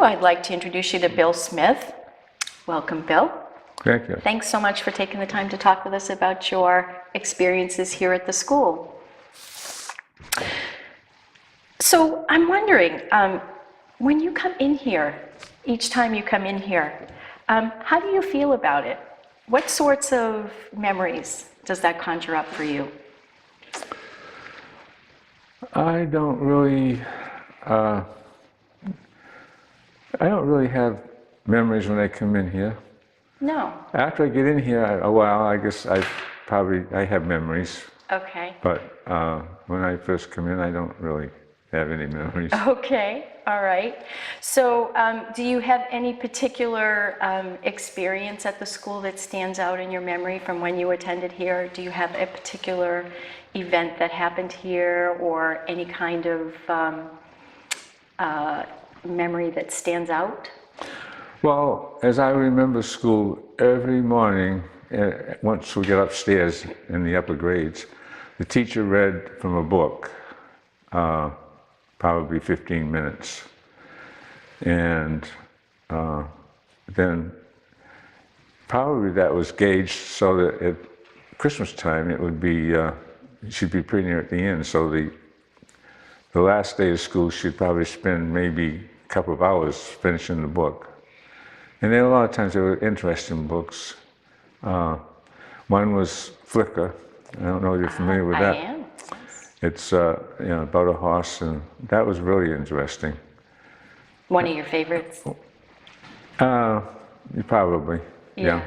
you, I'd like to introduce you to Bill Smith. Welcome, Bill. Thank you. Thanks so much for taking the time to talk with us about your experiences here at the school. So I'm wondering, when you come in here, each time you come in here, how do you feel about it? What sorts of memories does that conjure up for you? I don't really have memories when I come in here. No. After I get in here, I guess I have memories. Okay. But when I first come in, I don't really have any memories. Okay, all right. So do you have any particular experience at the school that stands out in your memory from when you attended here? Do you have a particular event that happened here or any kind of memory that stands out? Well, as I remember school, every morning, once we get upstairs in the upper grades, the teacher read from a book, probably 15 minutes. And then probably that was gauged so that at Christmas time it would be, she'd be pretty near at the end. So the last day of school, she'd probably spend maybe a couple of hours finishing the book. And then a lot of times they were interesting books. One was Flicker. I don't know if you're familiar with that. I am. It's about a horse, and that was really interesting. One of your favorites? Probably, yeah.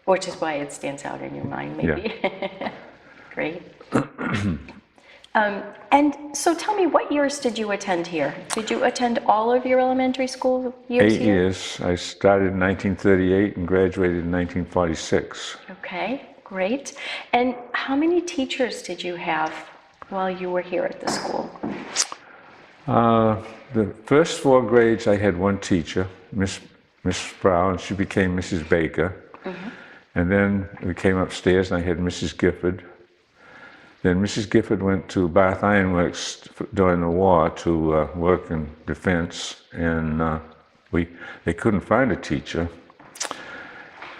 Which is why it stands out in your mind, maybe. Yeah. Great. And so tell me, what years did you attend here? Did you attend all of your elementary school years 8 here? years. I started in 1938 and graduated in 1946. Okay, great. And how many teachers did you have while you were here at the school? The first 4 grades I had one teacher, Miss Sproul, and she became Mrs. Baker. Mm-hmm. And then we came upstairs and I had Mrs. Gifford. Then Mrs. Gifford went to Bath Iron Works during the war to work in defense, and they couldn't find a teacher.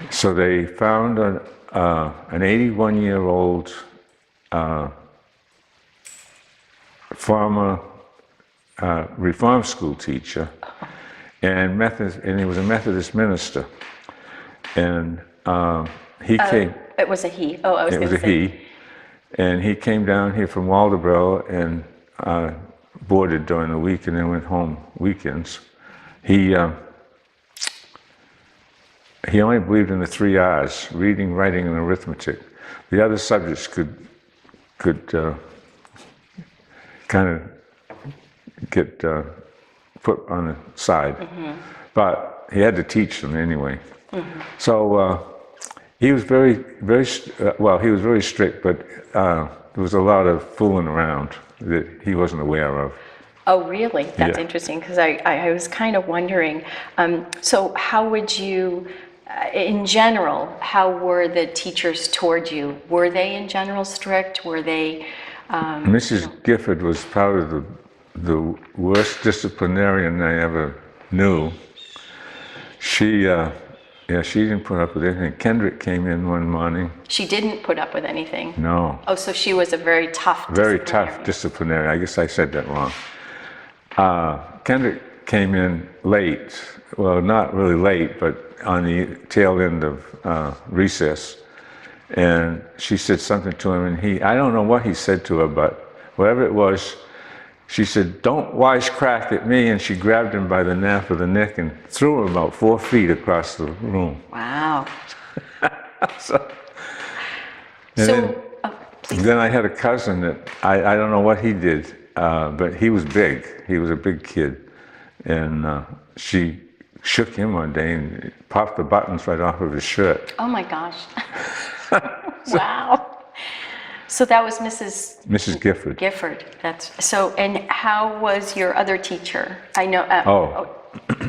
So they found an 81-year-old former reform school teacher, and he was a Methodist minister. And he came. It was a he. Oh, I was going to say. It was a he. And he came down here from Waldoboro and boarded during the week and then went home weekends. He only believed in the 3 R's, reading, writing, and arithmetic. The other subjects could kind of get put on the side. Mm-hmm. But he had to teach them anyway. Mm-hmm. So he was very strict, but there was a lot of fooling around that he wasn't aware of. Oh, really? That's Yeah. interesting, because I was kind of wondering, so how would you, in general, how were the teachers toward you? Were they in general strict? Were they... Mrs. Gifford was probably the worst disciplinarian I ever knew. She didn't put up with anything. Kendrick came in one morning. She didn't put up with anything? No. Oh, so she was a very tough disciplinarian. I guess I said that wrong. Kendrick came in late. Well, not really late, but on the tail end of recess. And she said something to him, and I don't know what he said to her, but whatever it was, she said, "Don't wisecrack at me," and she grabbed him by the nape of the neck and threw him about 4 feet across the room. Wow. Then I had a cousin that, I don't know what he did, but he was big. He was a big kid. And she shook him one day and popped the buttons right off of his shirt. Oh my gosh. Wow. So that was Mrs. Gifford. Gifford. And how was your other teacher? I know.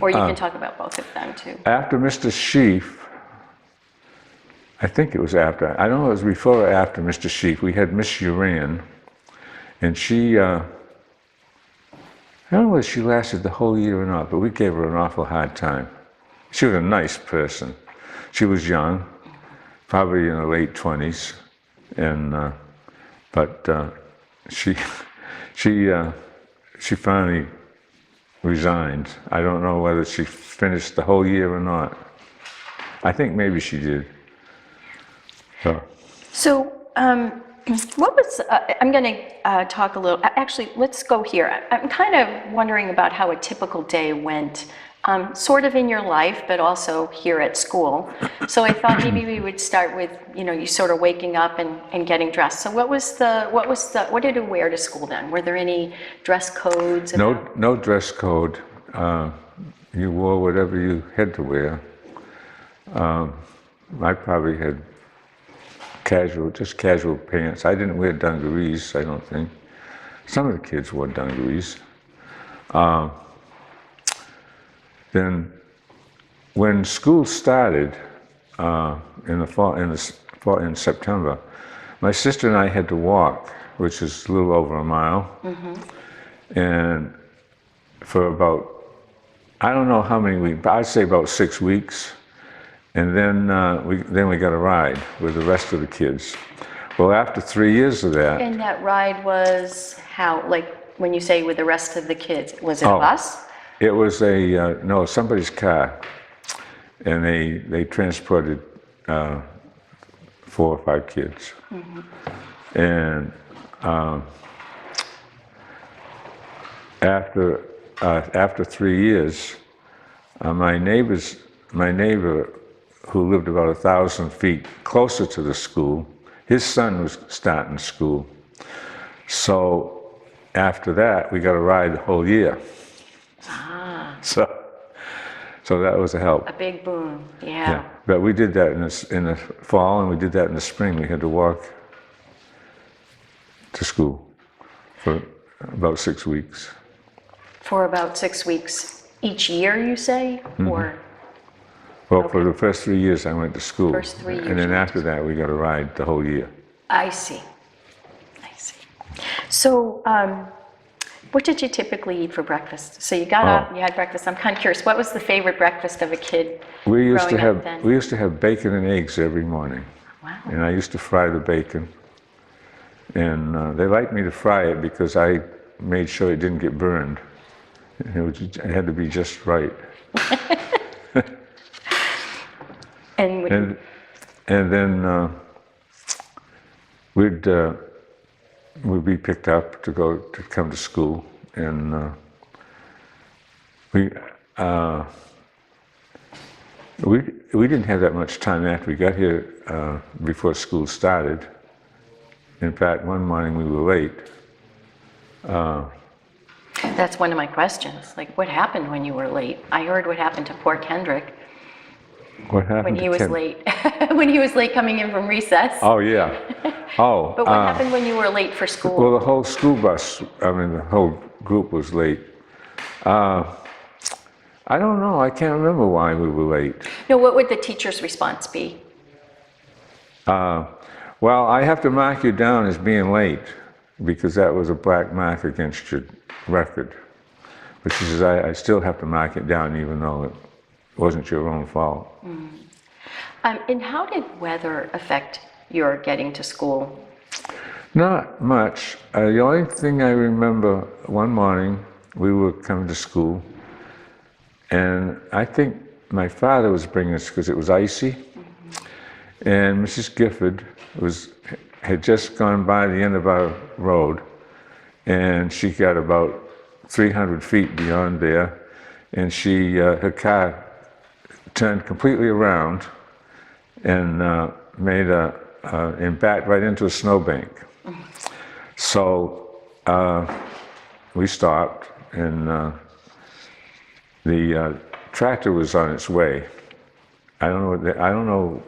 Or you can talk about both of them too. After Mr. Sheaf, I think it was after. I don't know if it was before or after Mr. Sheaf. We had Miss Uran, and she don't know whether she lasted the whole year or not, but we gave her an awful hard time. She was a nice person. She was young, probably in her late 20s, and but she she finally resigned. I don't know whether she finished the whole year or not. I think maybe she did. So, what was, I'm going to talk a little, actually, let's go here. I'm kind of wondering about how a typical day went, sort of in your life, but also here at school. So I thought maybe we would start with, you sort of waking up and getting dressed. So what did you wear to school then? Were there any dress codes? No dress code. You wore whatever you had to wear. I probably had just casual pants. I didn't wear dungarees, I don't think. Some of the kids wore dungarees. Then, when school started in the fall, in September, my sister and I had to walk, which is a little over a mile, and for about, I don't know how many weeks, but I'd say about 6 weeks. And then we got a ride with the rest of the kids. Well, after 3 years of that. And that ride was how, like when you say with the rest of the kids, was it a bus? It was somebody's car. And they transported 4 or 5 kids. And after 3 years, my neighbor who lived about 1,000 feet closer to the school, his son was starting school. So after that, we got a ride the whole year. So that was a help. A big boon, yeah. But we did that in the fall, and we did that in the spring. We had to walk to school for about 6 weeks. For about 6 weeks each year, you say? Or? Well, for the first 3 years I went to school. First 3 years. And then after that we got a ride the whole year. I see. So, what did you typically eat for breakfast? So you got up, you had breakfast. I'm kind of curious, what was the favorite breakfast of a kid growing up then? We used to have bacon and eggs every morning. Wow. And I used to fry the bacon. And they liked me to fry it because I made sure it didn't get burned. It had to be just right. And then we'd be picked up to come to school, and we didn't have that much time after we got here before school started. In fact, one morning we were late. That's one of my questions. Like, what happened when you were late? I heard what happened to poor Kendrick. What happened when he was late? When he was late coming in from recess. Oh, yeah. Oh. But what happened when you were late for school? Well, the whole school bus, the whole group was late. I don't know. I can't remember why we were late. No, what would the teacher's response be? Well, I have to mark you down as being late because that was a black mark against your record. But she says, I still have to mark it down even though it wasn't your own fault. And how did weather affect your getting to school? Not much. The only thing I remember, one morning we were coming to school, and I think my father was bringing us because it was icy, and Mrs. Gifford had just gone by the end of our road, and she got about 300 feet beyond there, and her car turned completely around and and backed right into a snowbank. So we stopped, and the tractor was on its way. I don't know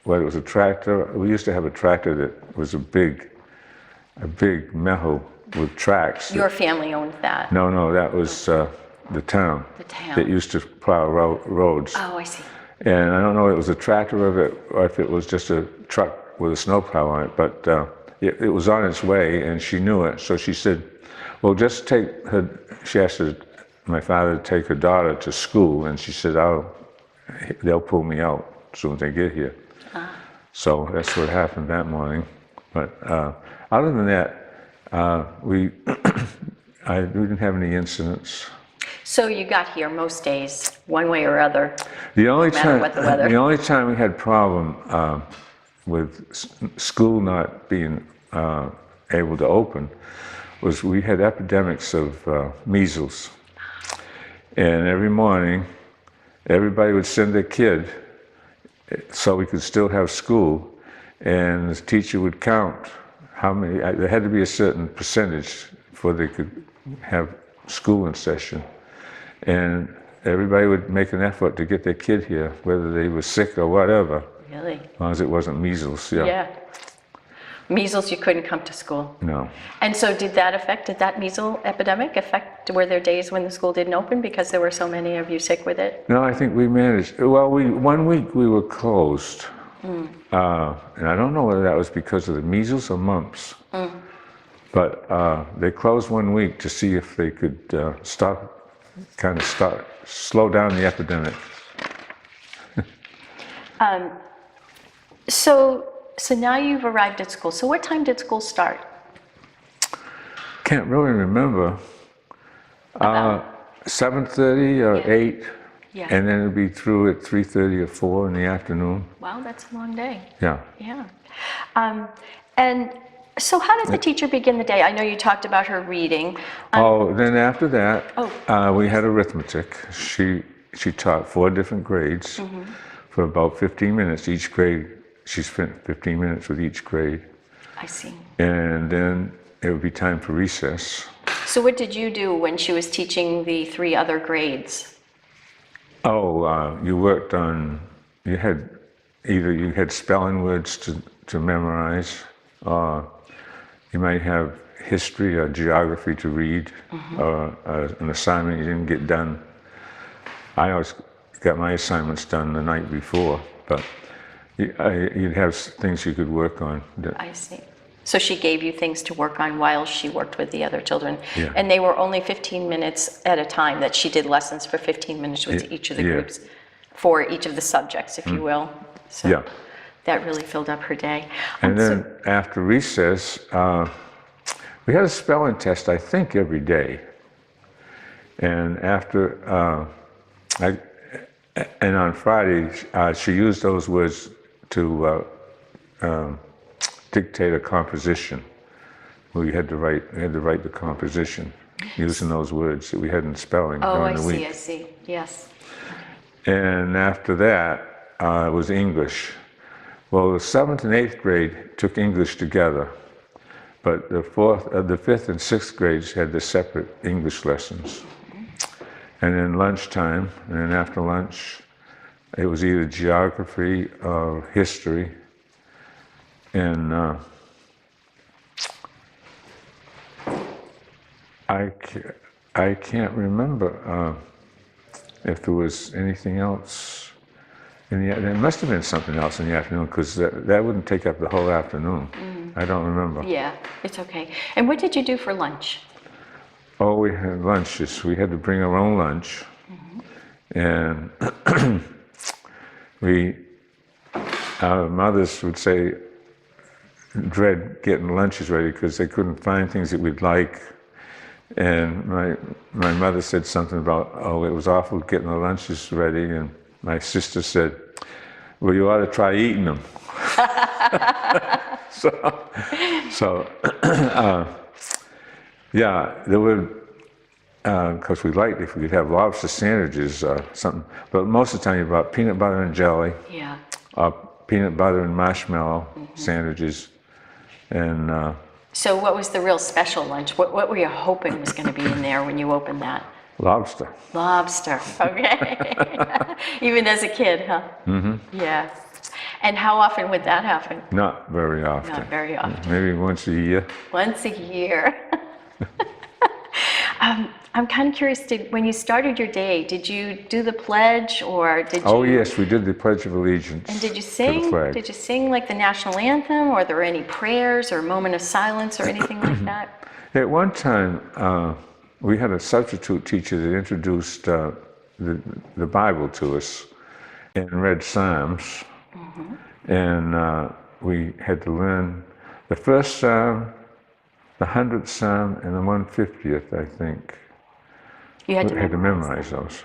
whether it was a tractor. We used to have a tractor that was a big metal with tracks. Your family owned that? No, that was the town. The town. That used to plow roads. Oh, I see. And I don't know if it was a tractor or if it was just a truck with a snowplow on it, but it was on its way, and she knew it. So she said, Well, just take her, she asked my father to take her daughter to school, and she said, they'll pull me out as soon as they get here. So that's what happened that morning. But other than that, we didn't have any incidents. So you got here most days, one way or other, The only no matter what the weather. The only time we had problem with school not being able to open was we had epidemics of measles. And every morning, everybody would send their kid so we could still have school, and the teacher would count how many, there had to be a certain percentage before they could have school in session. And everybody would make an effort to get their kid here, whether they were sick or whatever. Really? As long as it wasn't measles, yeah. Yeah. Measles, you couldn't come to school. No. And so did that measles epidemic affect, were there days when the school didn't open because there were so many of you sick with it? No, I think we managed. Well, 1 week we were closed. And I don't know whether that was because of the measles or mumps. But they closed 1 week to see if they could slow down the epidemic. So now you've arrived at school. So what time did school start? Can't really remember. 7:30 or 8, Yeah. and then it'd be through at 3:30 or 4 in the afternoon. Wow, that's a long day. Yeah. Yeah. And so how did the teacher begin the day? I know you talked about her reading. Then after that, we had arithmetic. She taught 4 different grades for about 15 minutes each grade. She spent 15 minutes with each grade. I see. And then it would be time for recess. So what did you do when she was teaching the 3 other grades? You worked on, you had spelling words to memorize, or you might have history or geography to read, or an assignment you didn't get done. I always got my assignments done the night before, but you'd have things you could work on. I see. So she gave you things to work on while she worked with the other children. Yeah. And they were only 15 minutes at a time that she did lessons for 15 minutes with each of the groups, for each of the subjects, if you will. So Yeah. that really filled up her day. And then after recess, we had a spelling test, I think, every day. And and on Friday, she used those words to dictate a composition. We had to write the composition using those words that we had in spelling during the week. I see, yes. And after that, it was English. Well, the 7th and 8th grade took English together, but the 5th and 6th grades had the separate English lessons. And then lunchtime, and then after lunch, it was either geography or history. And I can't remember if there was anything else. There must have been something else in the afternoon, because that wouldn't take up the whole afternoon. I don't remember. Yeah, it's okay. And what did you do for lunch? We had lunches. We had to bring our own lunch. And our mothers would say, dread getting lunches ready because they couldn't find things that we'd like. And my mother said something about, it was awful getting the lunches ready. And my sister said, well, you ought to try eating them. Yeah, there would, because we liked if we could have lobster sandwiches or something. But most of the time you brought peanut butter and jelly. Yeah. Peanut butter and marshmallow sandwiches. And so what was the real special lunch? What were you hoping was going to be in there when you opened that? Lobster. Lobster, okay. Even as a kid, huh? Yeah. And how often would that happen? Not very often. Not very often. Maybe once a year. Once a year. I'm kind of curious, when you started your day, did you do the pledge or did you? Oh yes, we did the Pledge of Allegiance. And did you to the sing? flag. Did you sing like the national anthem, or are there any prayers or a moment of silence or anything like that? At one time, we had a substitute teacher that introduced the Bible to us and read Psalms, and we had to learn the first Psalm, the 100th Psalm, and the 150th, I think. You had to We had to memorize those.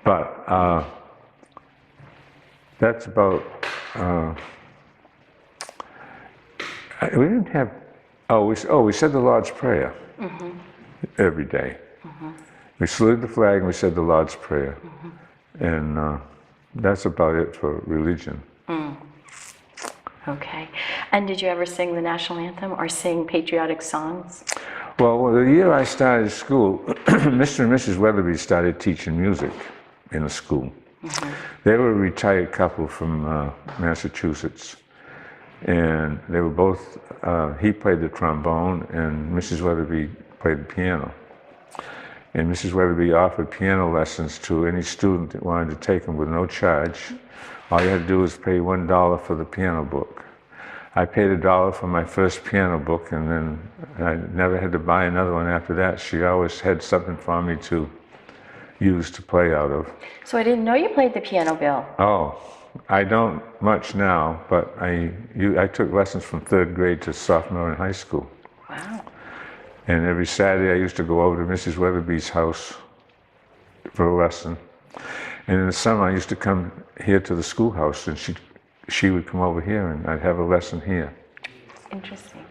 But that's about, we didn't have, we said the Lord's Prayer every day. We saluted the flag and we said the Lord's Prayer. And that's about it for religion. Okay. And did you ever sing the national anthem or sing patriotic songs? Well, the year I started school, Mr. and Mrs. Weatherby started teaching music in the school. They were a retired couple from Massachusetts, and they were both, he played the trombone and Mrs. Weatherby played the piano. And Mrs. Weatherby offered piano lessons to any student that wanted to take them with no charge. All you had to do was pay $1 for the piano book. I paid $1 for my first piano book, and then I never had to buy another one after that. She always had something for me to use to play out of. So I didn't know you played the piano, Bill. Oh, I don't much now, but I took lessons from 3rd grade to sophomore in high school. Wow. And every Saturday I used to go over to Mrs. Weatherby's house for a lesson. And in the summer I used to come here to the schoolhouse, and she would come over here and I'd have a lesson here. Interesting.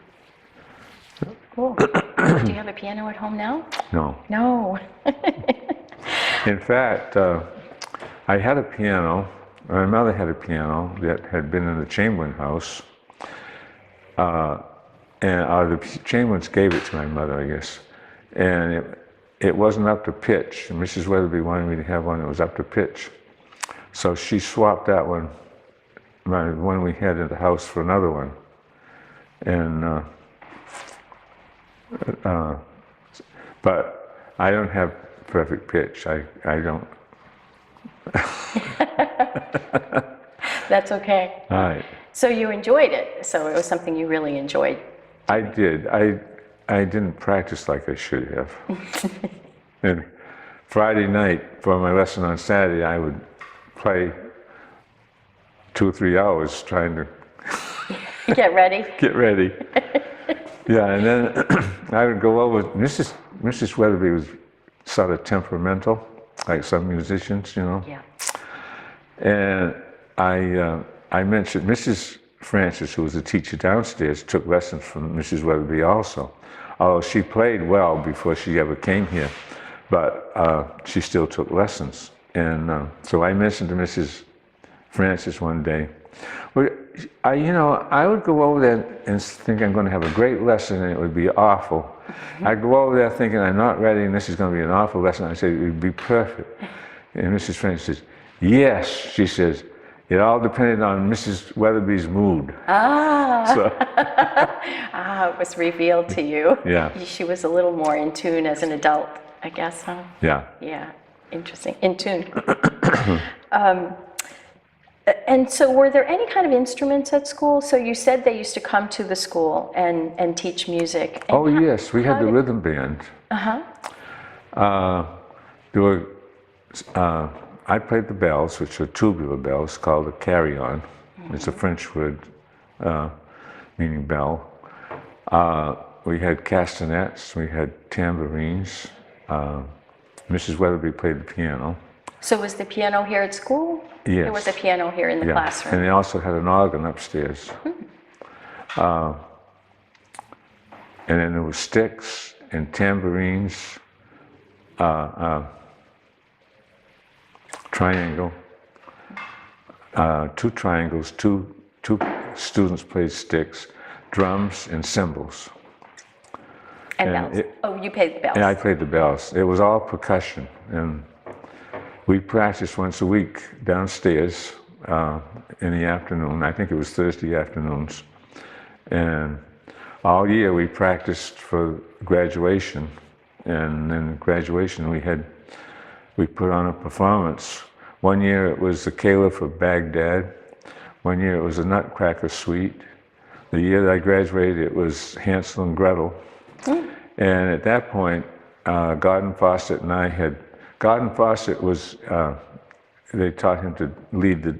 Cool. Do you have a piano at home now? No. No. In fact, I had a piano, my mother had a piano that had been in the Chamberlain house. And the Chamberlains gave it to my mother, I guess. And it wasn't up to pitch. And Mrs. Weatherby wanted me to have one that was up to pitch. So she swapped that one, the one we had in the house, for another one. And, but I don't have perfect pitch. I don't. That's okay. All right. So you enjoyed it. So it was something you really enjoyed. I did. I didn't practice like I should have. And Friday night, for my lesson on Saturday, I would play 2 or 3 hours trying to Get ready. get ready. Yeah, and then I would go over. Mrs. Weatherby was sort of temperamental, like some musicians, you know. Yeah. And I mentioned Mrs. Francis, who was a teacher downstairs, took lessons from Mrs. Weatherby also. Although she played well before she ever came here, but she still took lessons. And so I mentioned to Mrs. Francis one day, well, I would go over there and think I'm going to have a great lesson and it would be awful. I'd go over there thinking I'm not ready and this is going to be an awful lesson. I say it would be perfect. And Mrs. Francis says, yes, she says, it all depended on Mrs. Weatherby's mood. Ah. So, It was revealed to you. Yeah. She was a little more in tune as an adult, I guess, huh? yeah. Yeah. Interesting. In tune. And so were there any kind of instruments at school? So you said they used to come to the school and teach music. And Oh, yes, we had the rhythm band. There were, I played the bells, which are tubular bells, called a carillon. It's a French word meaning bell. We had castanets, we had tambourines. Mrs. Weatherby played the piano. So was the piano here at school? Yes. There was a piano here in the Yeah, classroom. and they also had an organ upstairs. And then there were sticks and tambourines, triangle, 2 triangles, two students played sticks, drums and cymbals. And and bells. You played the bells. Yeah, I played the bells. It was all percussion, and we practiced once a week downstairs in the afternoon. I think it was Thursday afternoons. And all year we practiced for graduation, and then graduation we put on a performance. One year it was the Caliph of Baghdad. One year it was the Nutcracker Suite. The year that I graduated, it was Hansel and Gretel. And at that point, Gordon Fawcett and I had, Gordon Fawcett was, they taught him to lead the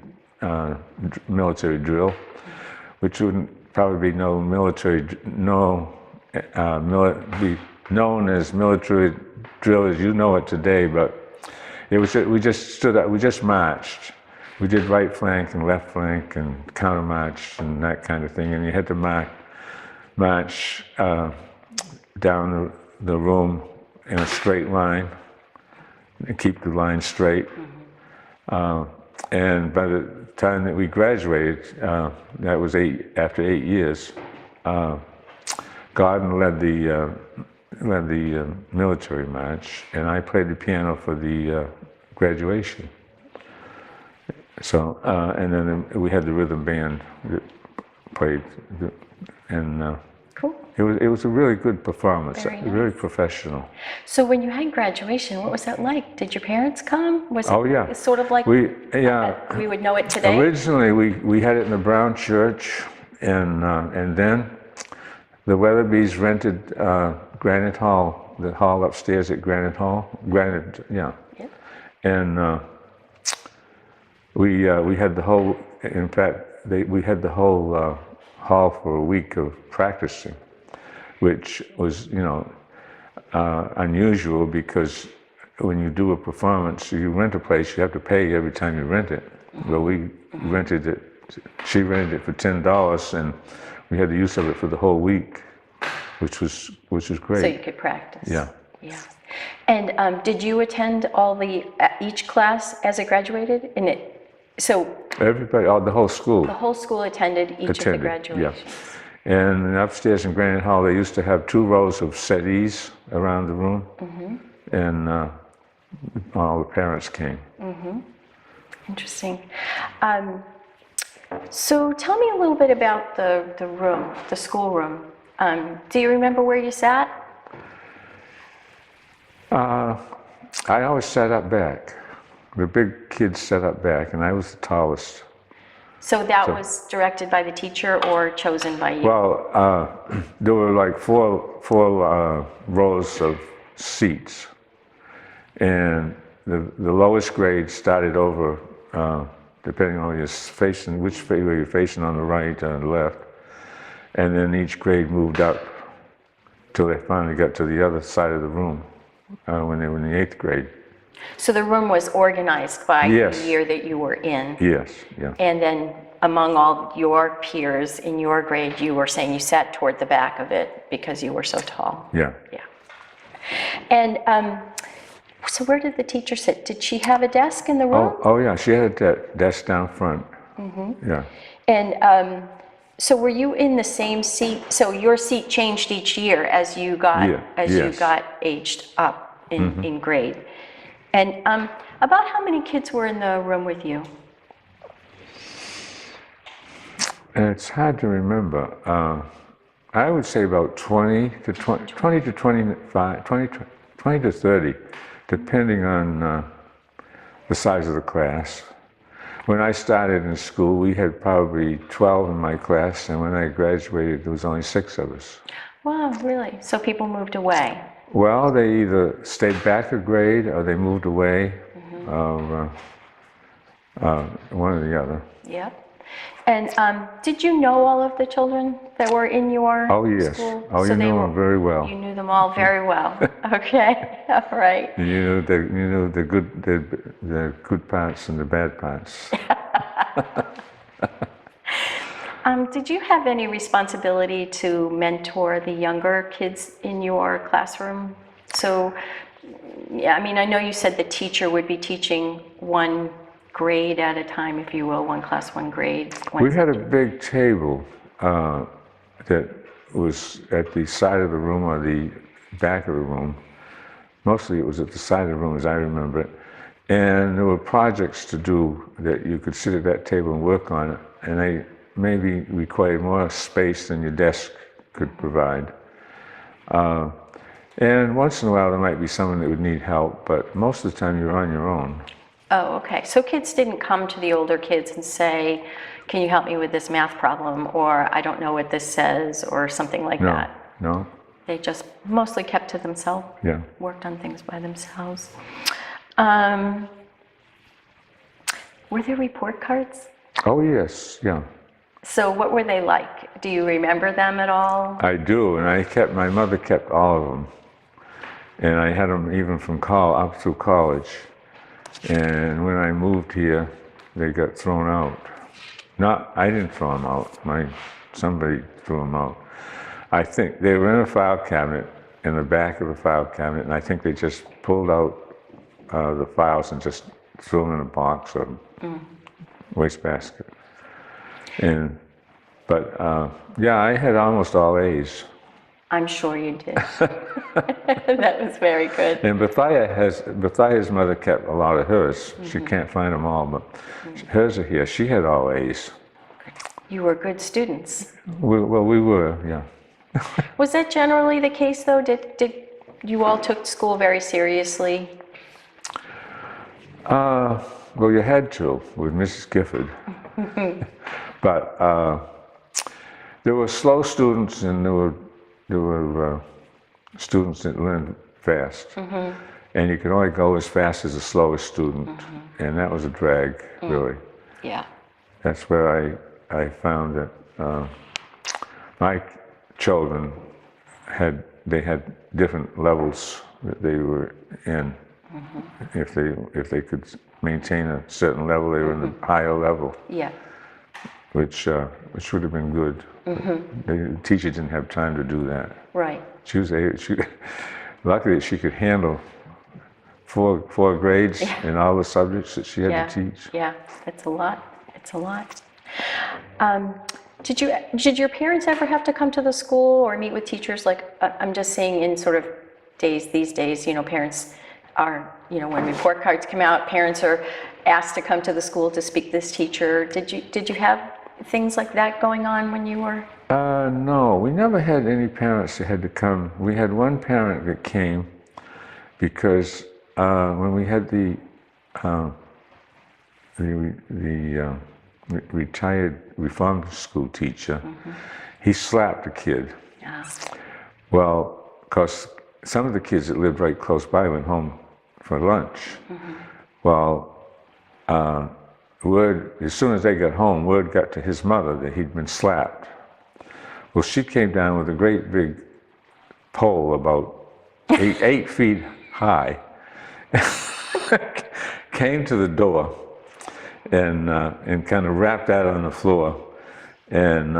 military drill, which wouldn't probably be be known as military drill as you know it today, but it was, we just stood up, we just marched. We did right flank and left flank and counter march and that kind of thing, and you had to march down the room in a straight line and keep the line straight. And by the time that we graduated, that was after 8 years, Gordon led the military march, and I played the piano for the graduation. So, and then we had the rhythm band that played, and Cool. it was a really good performance, Very nice. really professional. So when you had graduation, what was that like? Did your parents come? Was it Oh yeah, sort of like we would know it today? Originally we had it in the Brown Church, and then the Weatherbys rented Granite Hall, the hall upstairs at Granite Hall. Yep. And we had the whole. In fact, we had the whole hall for a week of practicing, which was unusual because when you do a performance, you rent a place, you have to pay every time you rent it. Well, we rented it. She rented it for $10, and we had the use of it for the whole week, which was great. So you could practice. Yeah. Yeah. And did you attend each class as it graduated? Everybody, the whole school. The whole school attended each of the graduations. Yeah. And upstairs in Granite Hall, they used to have 2 rows of settees around the room, and all the parents came. Interesting. So tell me a little bit about the room, the school room. Do you remember where you sat? I always sat up back. The big kids sat up back, and I was the tallest. So that was directed by the teacher or chosen by you? Well, there were like four rows of seats, and the lowest grade started over, depending on which way you're facing, on the right or the left, and then each grade moved up till they finally got to the other side of the room when they were in the 8th grade. So the room was organized by Yes. the year that you were in? Yes, yeah. And then among all your peers in your grade, you were saying you sat toward the back of it because you were so tall? Yeah. Yeah. And so where did the teacher sit? Did she have a desk in the room? Oh yeah, she had that desk down front. Yeah. And so were you in the same seat? So your seat changed each year as you got you got aged up in grade. And about how many kids were in the room with you? It's hard to remember. I would say about 20 to 25, 20 to 30, depending on the size of the class. When I started in school, we had probably 12 in my class, and when I graduated, there was only 6 of us. Wow, really? So people moved away? Well, they either stayed back a grade or they moved away, or one or the other. Yep. And did you know all of the children that were in your school? Oh, you knew them very well. You knew them all very well. Okay, all right. You knew the good parts and the bad parts. Did you have any responsibility to mentor the younger kids in your classroom? So, yeah, I mean, I know you said the teacher would be teaching one grade at a time, if you will, one class, one grade. We had a big table that was at the side of the room or the back of the room. Mostly it was at the side of the room, as I remember it. And there were projects to do that you could sit at that table and work on it, and they maybe required more space than your desk could provide. And once in a while there might be someone that would need help, but most of the time you're on your own. Oh, okay. So kids didn't come to the older kids and say, can you help me with this math problem? Or I don't know what this says, or something like No, that. no, They just mostly kept to themselves, yeah. worked on things by themselves. Um, were there report cards? Oh yes, yeah. So what were they like? Do you remember them at all? I do, and my mother kept all of them. And I had them even from up through college. And when I moved here, they got thrown out. I didn't throw them out. Somebody threw them out. I think they were in a file cabinet, in the back of the file cabinet, and I think they just pulled out the files and just threw them in a box or wastebasket. But yeah, I had almost all A's. I'm sure you did. That was very good. And Bathia's mother kept a lot of hers. She can't find them all, but hers are here. She had all A's. You were good students. We were, yeah. Was that generally the case, though? Did you all took school very seriously? Well, you had to with Mrs. Gifford. But there were slow students and there were students that learned fast. And you could only go as fast as the slowest student. And that was a drag, really. Yeah. That's where I found that my children had different levels that they were in. If they could maintain a certain level, they were in the higher level. Yeah. Which would have been good. The teacher didn't have time to do that. Right. Luckily she could handle four grades in all the subjects that she had to teach. Yeah, it's a lot. It's a lot. Did your parents ever have to come to the school or meet with teachers? Like, I'm just saying in sort of these days, parents are, when report cards come out, parents are asked to come to the school to speak to this teacher. Did you have things like that going on when you were? No, we never had any parents that had to come. We had one parent that came because when we had the retired reform school teacher, he slapped a kid. Well, because some of the kids that lived right close by went home for lunch. Well, as soon as they got home, word got to his mother that he'd been slapped. Well, she came down with a great big pole about 8 feet high, came to the door, and kind of rapped that on the floor, and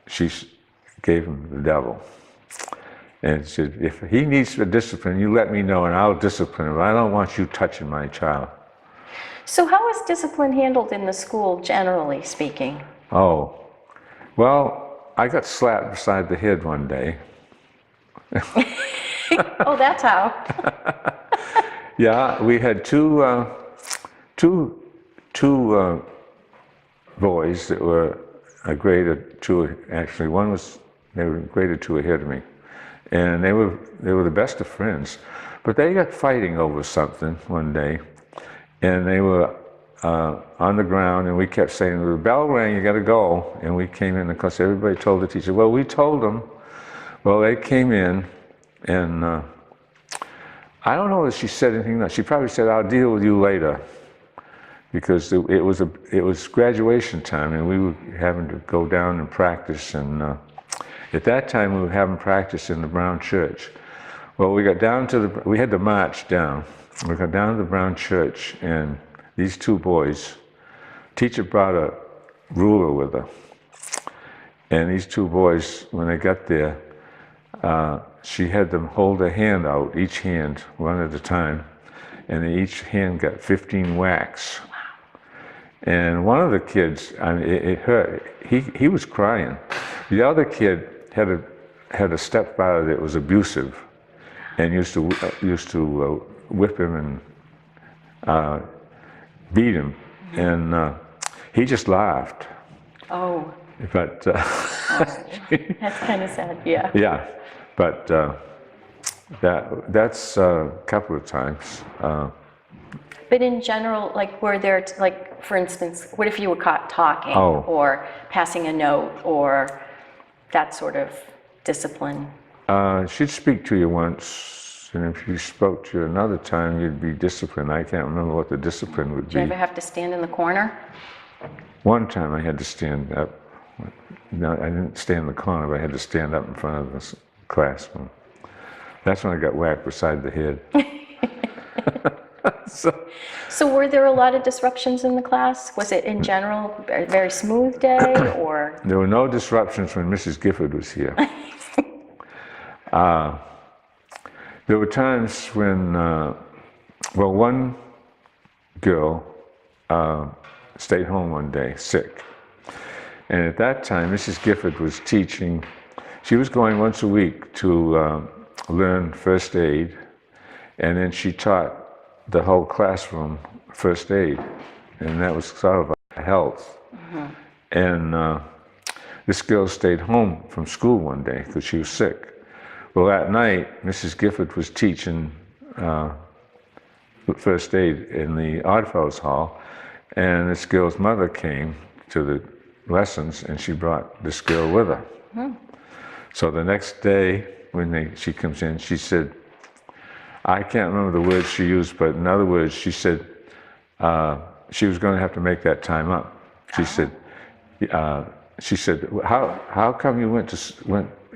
she gave him the devil. And she said, if he needs a discipline, you let me know and I'll discipline him. I don't want you touching my child. So how is discipline handled in the school, generally speaking? Oh, well, I got slapped beside the head one day. Oh, that's how. Yeah, we had two boys that were a grade or two. Actually, they were a grade or two ahead of me, and they were the best of friends. But they got fighting over something one day, and they were on the ground, and we kept saying, "The bell rang, you got to go." And we came in, and of course, everybody told the teacher. Well, we told them. Well, they came in, and I don't know if she said anything else. She probably said, "I'll deal with you later," because it was graduation time, and we were having to go down and practice. And at that time, we were having practice in the Brown Church. Well, we got down to we had to march down. We got down to the Brown Church, and these two boys, teacher brought a ruler with her, and these two boys, when they got there, she had them hold their hand out, each hand, one at a time, and each hand got 15 whacks. And one of the kids, I mean, it hurt. He was crying. The other kid had a stepfather that was abusive, and used to whip him and beat him, and he just laughed. Oh. But That's kind of sad. Yeah. yeah, but That's a couple of times. But in general, like, were there, like, for instance, what if you were caught talking Oh. or passing a note or that sort of discipline? She'd speak to you once, and if you spoke to you another time, you'd be disciplined. I can't remember what the discipline would Did you be. ever have to stand in the corner? One time I had to stand up. No, I didn't stand in the corner, but I had to stand up in front of the classroom. That's when I got whacked beside the head. So were there a lot of disruptions in the class? Was it in general a very smooth day or? There were no disruptions when Mrs. Gifford was here. There were times when, well, one girl stayed home one day, sick. And at that time, Mrs. Gifford was teaching. She was going once a week to learn first aid, and then she taught the whole classroom first aid, and that was sort of a health. And this girl stayed home from school one day because she was sick. Well, that night, Mrs. Gifford was teaching first aid in the Oddfellows Hall, and this girl's mother came to the lessons, and she brought this girl with her. So the next day, when she comes in, she said, I can't remember the words she used, but in other words, she said she was going to have to make that time up. She said, how come you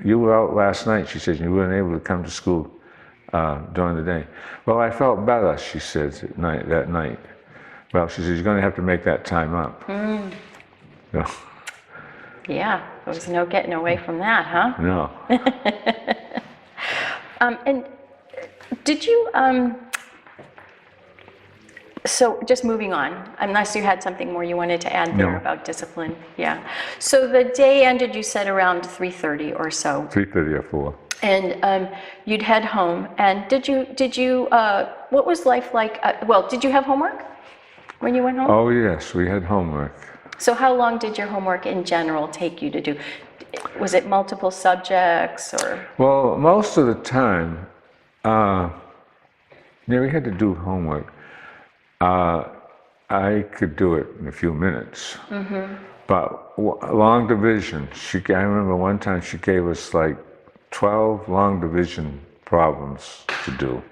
you were out last night, she said, and you weren't able to come to school during the day? Well, I felt better, she said, that night. Well, she said, you're going to have to make that time up. No. Yeah, there was no getting away from that, huh? No. And did you, so just moving on, unless you had something more you wanted to add there No. about discipline. Yeah. So the day ended, you said, around 3:30 or so. 3:30 or 4. And you'd head home. And did you, what was life like? Well, did you have homework when you went home? Oh, yes, we had homework. So how long did your homework in general take you to do? Was it multiple subjects or? Well, most of the time, we had to do homework. I could do it in a few minutes. But long division, I remember one time she gave us like 12 long division problems to do.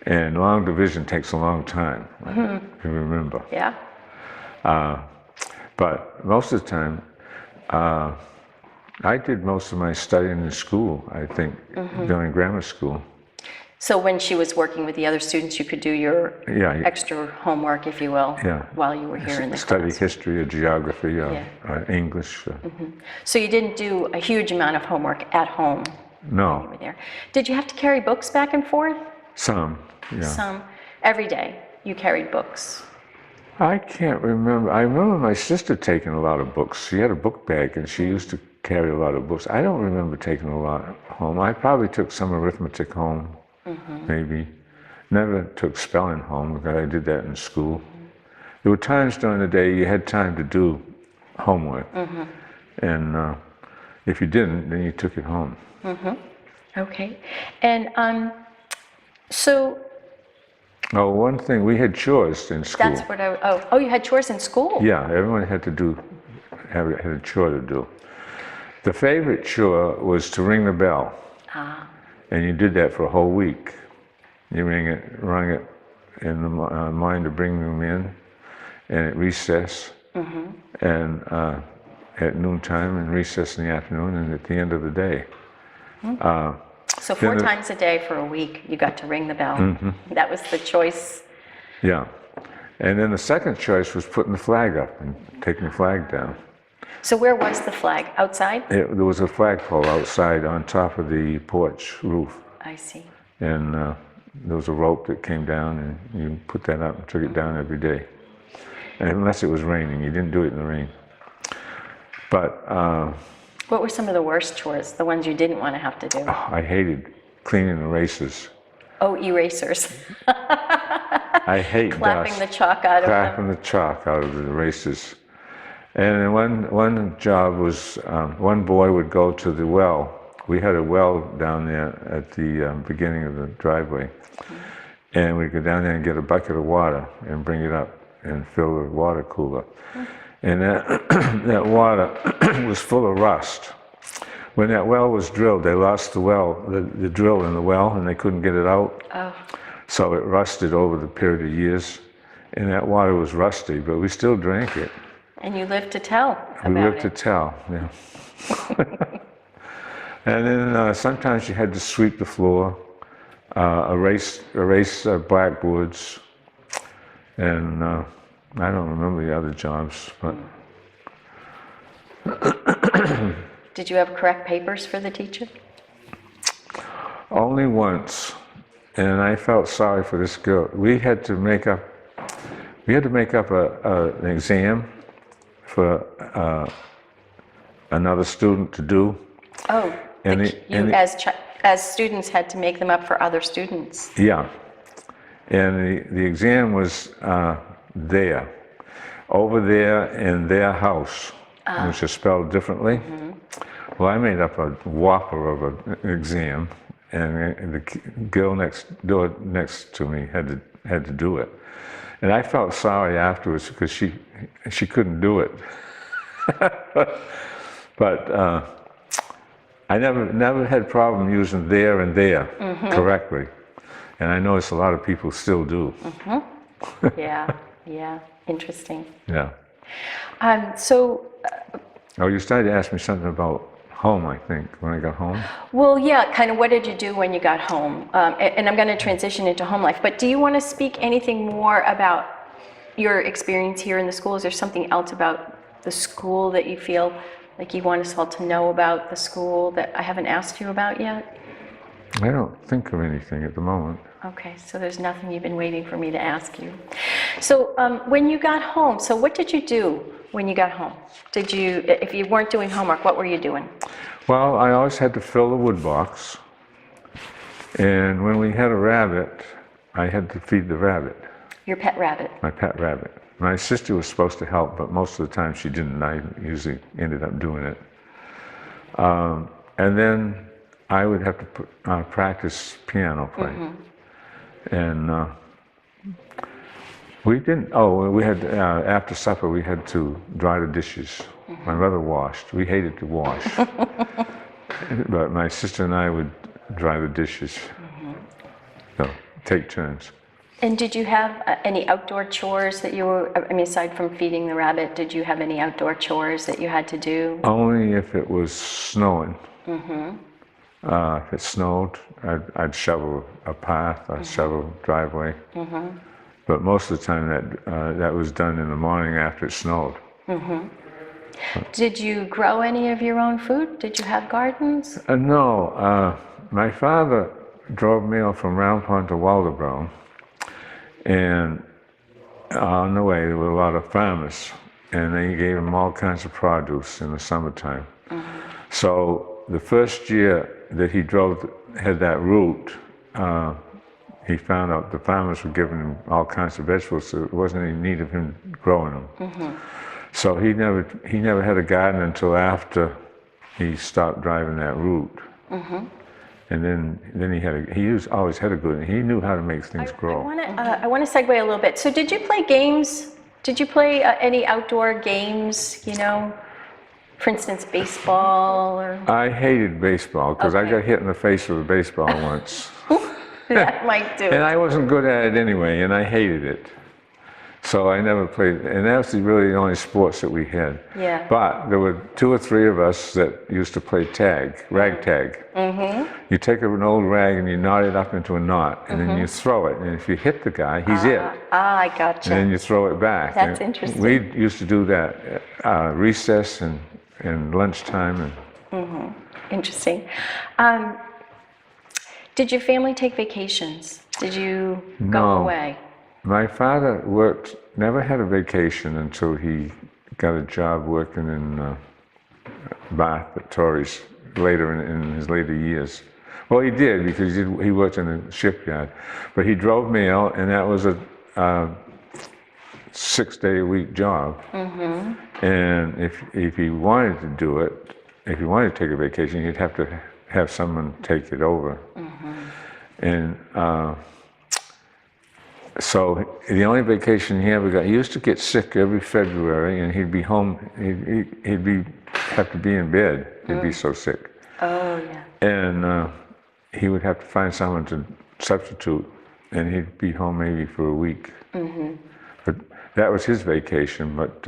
And long division takes a long time, if you remember. Yeah. But most of the time, I did most of my studying in school, I think, during grammar school. So when she was working with the other students, you could do your extra homework, if you will, while you were here in the Study class. history or geography or English. So you didn't do a huge amount of homework at home when you No, were there. Did you have to carry books back and forth? some, yeah. Some. Every day you carried books. I can't remember. I remember my sister taking a lot of books. She had a book bag and she used to carry a lot of books. I don't remember taking a lot home. I probably took some arithmetic home, maybe. Never took spelling home because I did that in school. There were times during the day you had time to do homework. And if you didn't, then you took it home. Okay. And so Oh, one thing, we had chores in school. that's what oh, you had chores in school? Yeah, everyone had to had a chore to do. The favorite chore was to ring the bell. And you did that for a whole week. You rang it in the mind to bring them in, and at recess, and at noontime, and recess in the afternoon, and at the end of the day. So 4 times a day for a week, you got to ring the bell. That was the choice. Yeah. And then the second choice was putting the flag up and taking the flag down. So where was the flag? Outside? There was a flagpole outside on top of the porch roof. I see. And there was a rope that came down, and you put that up and took it down every day. And unless it was raining, you didn't do it in the rain. But What were some of the worst chores, the ones you didn't want to have to do? I hated cleaning erasers. Oh, erasers. I hate Clapping dust. the chalk out of them. Clapping the chalk out of the erasers. And then one job was, one boy would go to the well We had a well down there at the beginning of the driveway. And we'd go down there and get a bucket of water and bring it up and fill the water cooler. And that, that water was full of rust. When that well was drilled, they lost the well, the drill in the well, and they couldn't get it out. Oh, So it rusted over the period of years. And that water was rusty, but we still drank it. and you lived to tell about We lived it. to tell, yeah. And then sometimes you had to sweep the floor, erase blackboards, and I don't remember the other jobs, but Did you have correct papers for the teacher? only once. And I felt sorry for this girl. We had to make up an exam for another student to do. Oh, And you as students had to make them up for other students. Yeah, and the exam was there, over there in their house, which is spelled differently. Well, I made up a whopper of an exam, and the girl next to me had to do it, and I felt sorry afterwards because she couldn't do it, but. I never had problem using there and there correctly, and I notice a lot of people still do. Yeah, interesting. Yeah. So, Oh, you started to ask me something about home, I think, when I got home. well, yeah, kind of what did you do when you got home? And I'm going to transition into home life, but do you want to speak anything more about your experience here in the school? Is there something else about the school that you feel like you want us all to know about the school that I haven't asked you about yet? I don't think of anything at the moment. Okay, so there's nothing you've been waiting for me to ask you. So when you got home, so what did you do when you got home? Did you, if you weren't doing homework, what were you doing? Well, I always had to fill the wood box, and when we had a rabbit, I had to feed the rabbit, Your pet rabbit. my pet rabbit. My sister was supposed to help, but most of the time she didn't. I usually ended up doing it. And then I would have to practice piano playing. And we didn't, we had, after supper, we had to dry the dishes. My mother washed. We hated to wash. But my sister and I would dry the dishes. So, take turns. And did you have any outdoor chores that you were, I mean, aside from feeding the rabbit, did you have any outdoor chores that you had to do? Only if it was snowing. If it snowed, I'd shovel a path, I'd shovel a driveway. But most of the time that was done in the morning after it snowed. Did you grow any of your own food? Did you have gardens? No, my father drove mail from Round Pond to Waldoboro. And on the way, there were a lot of farmers, and they gave him all kinds of produce in the summertime. So the first year that he had that route, he found out the farmers were giving him all kinds of vegetables, so there wasn't any need of him growing them. So he never had a garden until after he stopped driving that route. And then he always had a good, he knew how to make things grow. I want to segue a little bit. So did you play games? Did you play any outdoor games, you know? For instance, baseball or? I hated baseball because I Okay. got hit in the face with a baseball once. That might do. And I wasn't good at it anyway, and I hated it. So I never played, and that was really the only sports that we had. Yeah. But there were 2 or 3 of us that used to play tag, rag tag. You take an old rag and you knot it up into a knot, and then you throw it. And if you hit the guy, he's it. I gotcha. And then you throw it back. That's And interesting. We used to do that recess and lunchtime. Interesting. Did your family take vacations? Did you go No. away? My father never had a vacation until he got a job working in Bath at Torrey's later in his later years. Well, he did because he worked in a shipyard, but he drove mail, and that was a 6-day-a-week job. And if he wanted to do it, if he wanted to take a vacation, he'd have to have someone take it over. And so the only vacation he ever got, he used to get sick every February, and he'd be home. He'd have to be in bed. He'd be so sick. Oh, yeah. And he would have to find someone to substitute, and he'd be home maybe for a week. But that was his vacation. But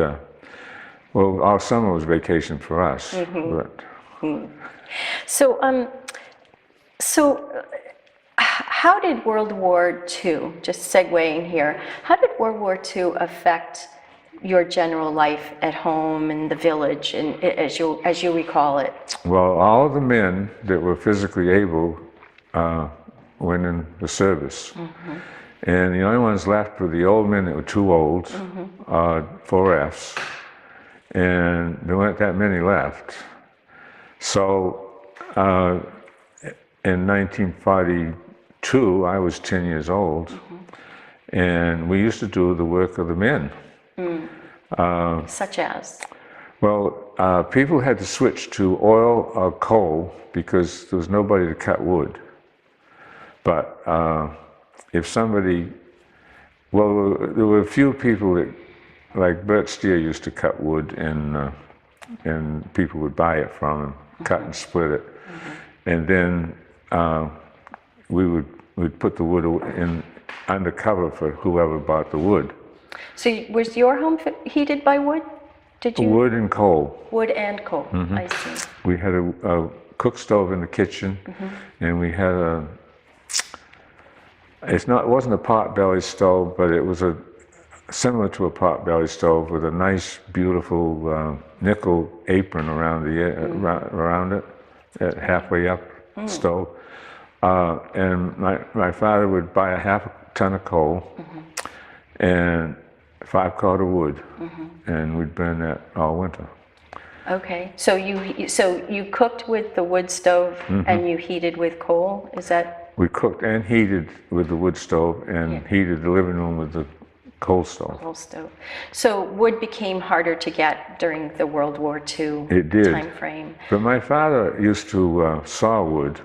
well, all summer was vacation for us. But So, how did World War II, just segueing here, how did World War II affect your general life at home and the village, and as you recall it? well, all the men that were physically able went in the service. And the only ones left were the old men that were too old, 4Fs, and there weren't that many left. So in 1942, I was 10 years old, and we used to do the work of the men. Such as? Well, people had to switch to oil or coal because there was nobody to cut wood. But if somebody, well, there were a few people that, like Bert Steer used to cut wood, and people would buy it from him, cut and split it, and then we'd put the wood in undercover for whoever bought the wood. So was your home heated by wood? Did you? Wood and coal. Wood and coal, I see. We had a cook stove in the kitchen, and we had it wasn't a pot-belly stove, but it was similar to a pot-belly stove with a nice, beautiful nickel apron around around it, halfway up stove. And my father would buy a half a ton of coal and 5 cord of wood, and we'd burn that all winter. Okay, so you cooked with the wood stove and you heated with coal, is that? We cooked and heated with the wood stove, and heated the living room with the coal stove. Coal stove. So wood became harder to get during the World War II It did. time frame. But my father used to saw wood.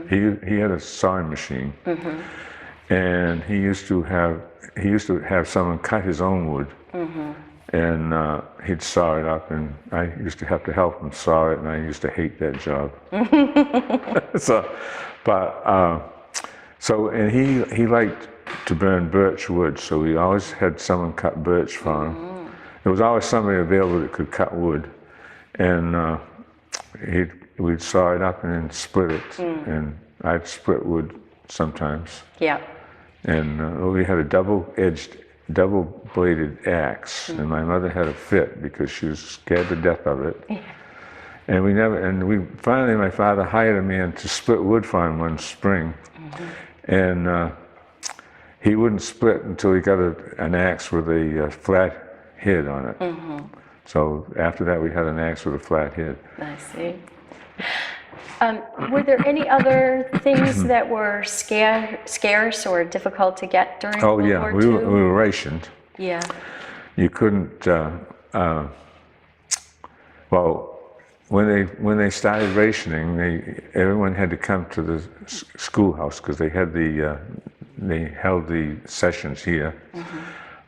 He had a sawing machine, and he used to have someone cut his own wood, and he'd saw it up, and I used to have to help him saw it, and I used to hate that job. And he liked to burn birch wood, so we always had someone cut birch for him. There was always somebody available that could cut wood, and we'd saw it up and then split it, and I'd split wood sometimes. Yeah. And we had a double-bladed axe, and my mother had a fit because she was scared to death of it. And finally my father hired a man to split wood for him one spring, and he wouldn't split until he got an axe with a flat head on it. So after that we had an axe with a flat head. I see. Were there any other things that were scarce or difficult to get during World War II? we were rationed. Yeah. You couldn't. Well, when they started rationing, everyone had to come to the schoolhouse because they held the sessions here.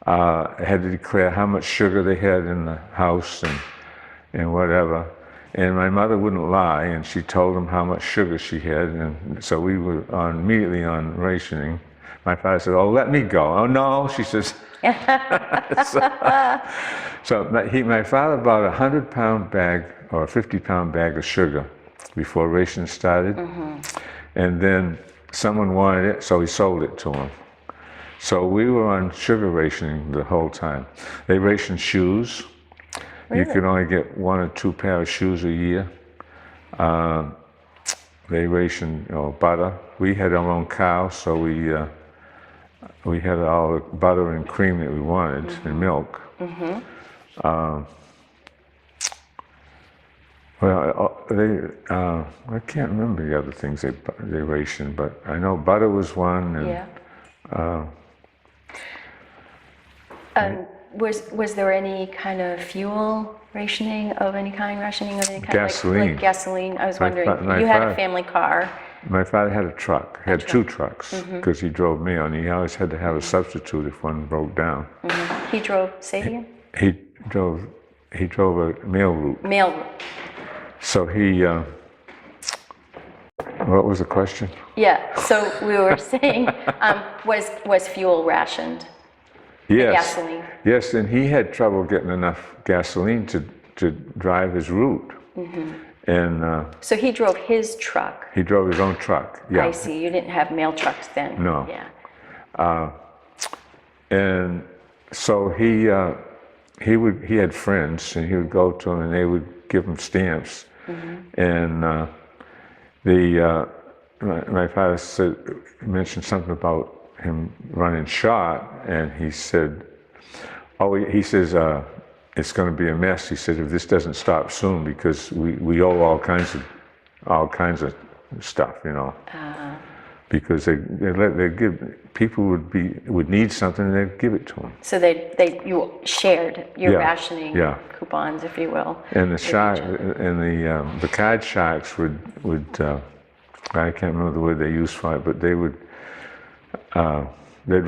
Had to declare how much sugar they had in the house and whatever. And my mother wouldn't lie, and she told them how much sugar she had, and so we were immediately on rationing. My father said, "Oh, let me go." "Oh no," she says. So my father bought a 100-pound bag or a 50-pound bag of sugar before rations started, and then someone wanted it, so he sold it to him. So we were on sugar rationing the whole time. They rationed shoes. Really? You could only get 1 or 2 pair of shoes a year. They rationed, butter. We had our own cow, so we had all the butter and cream that we wanted, and milk. I can't remember the other things they rationed, but I know butter was one. And, Was there any kind of fuel rationing of any kind, rationing of any kind? Gasoline. Like gasoline? I was My wondering, my you had a father- family car. My father had a truck, had two trucks, because he drove me on. He always had to have a substitute if one broke down. He drove, say it again? He drove a mail route. Mail route. So what was the question? Yeah, so we were saying, was fuel rationed? Yes. Gasoline. Yes, and he had trouble getting enough gasoline to drive his route. And So he drove his truck. he drove his own truck. Yeah. I see, you didn't have mail trucks then? No. Yeah. And so he had friends, and he would go to them, and they would give him stamps. And my father mentioned something about him running short, and he said, it's going to be a mess. He said, if this doesn't stop soon, because we owe all kinds of stuff, you know. Because they give people would need something, and they'd give it to them. So you shared your Yeah, rationing yeah. coupons, if you will. And the card sharks would I can't remember the word they used for it, but they'd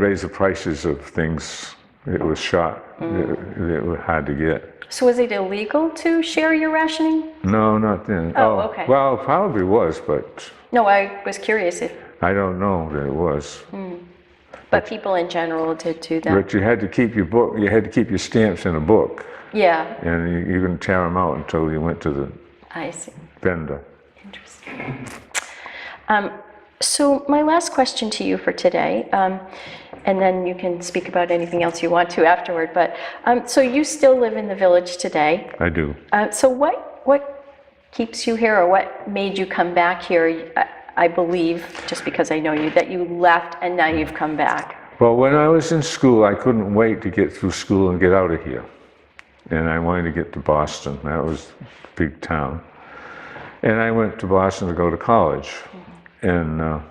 raise the prices of things. It was short. It was hard to get. So was it illegal to share your rationing? No, not then. Oh, okay. Well, it probably was, but No, I was curious if, I don't know that it was. but people in general did do that. But you had to keep your book. You had to keep your stamps in a book, Yeah, and you couldn't tear them out until you went to the I see. vendor. Interesting. So my last question to you for today, and then you can speak about anything else you want to afterward, but so you still live in the village today. I do. So what keeps you here, or what made you come back here? I believe, just because I know you, that you left and now you've come back. Well, when I was in school, I couldn't wait to get through school and get out of here. And I wanted to get to Boston. That was a big town. And I went to Boston to go to college. And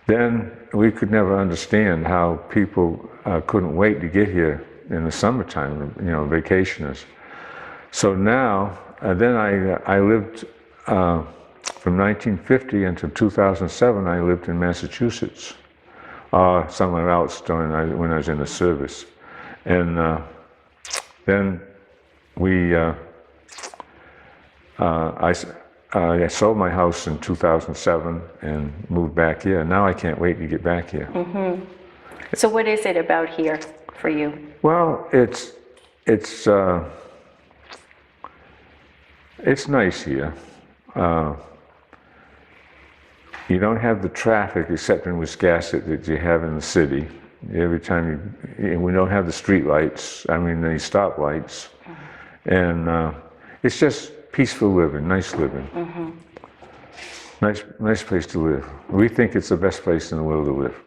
then we could never understand how people couldn't wait to get here in the summertime, you know, vacationers. So now, then I lived, from 1950 until 2007, I lived in Massachusetts, somewhere else when I was in the service. And then I sold my house in 2007 and moved back here. Now I can't wait to get back here. So what is it about here for you? Well, it's nice here. You don't have the traffic, except in Wiscasset, that you have in the city. Every time we don't have the street lights, the stoplights. And it's just peaceful living, nice living. Nice place to live. We think it's the best place in the world to live.